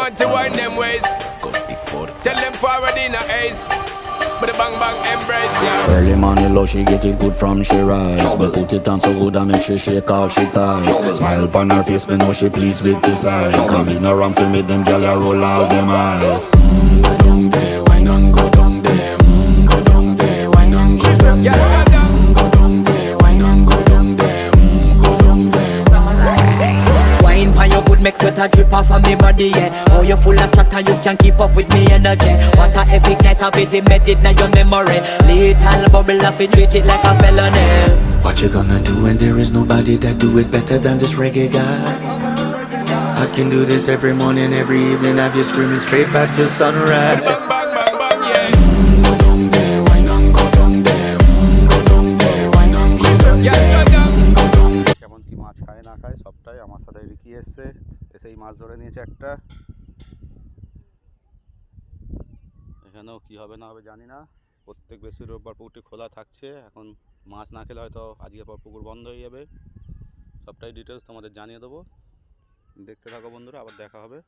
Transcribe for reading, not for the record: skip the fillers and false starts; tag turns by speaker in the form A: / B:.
A: want to wind them ways. Tell them forward in a ace. But the bang bang embrace, yeah.
B: Early morning love, she get it good from she rise. But put it on so good I make she shake all she ties. Smile upon her face, but know she pleased with this eyes. Come in around to make them gyal a roll out them eyes. Go down there, why not go down there? Go down there, why not go down there? Go down there, why not go down there? Go down there.
C: Wine pan your good make sweat a drip off of me body, yeah. Oh, you full of chatter, you can keep up with me energy. What a epic night of it, embedded in your memory. Little bubble of it, treat it like a felony.
B: What you gonna do when there is nobody that do it better than this reggae guy? I can do this every morning, every evening, have you screaming straight back to sunrise.
A: Bang bang bang bang, yeah.
B: Go down there, why not go down there? Go down there, why not go down
A: Yeah,
B: there?
A: yeah, yeah.
B: Go down there.
D: কেমন কি মাছ খায় না খায় সবটাই আমার সাথে Ricky এসছে, এসেই মাছ ধরে নিয়েছে একটা। এখানেও কি হবে না হবে জানি না। প্রত্যেক বেশি রোববার পুকুরটি খোলা থাকছে, এখন মাছ না খেলে হয়তো আজকের পর পুকুর বন্ধ হয়ে যাবে। সবটাই ডিটেলস তোমাদের জানিয়ে দেবো, দেখতে থাকো বন্ধুরা, আবার দেখা হবে।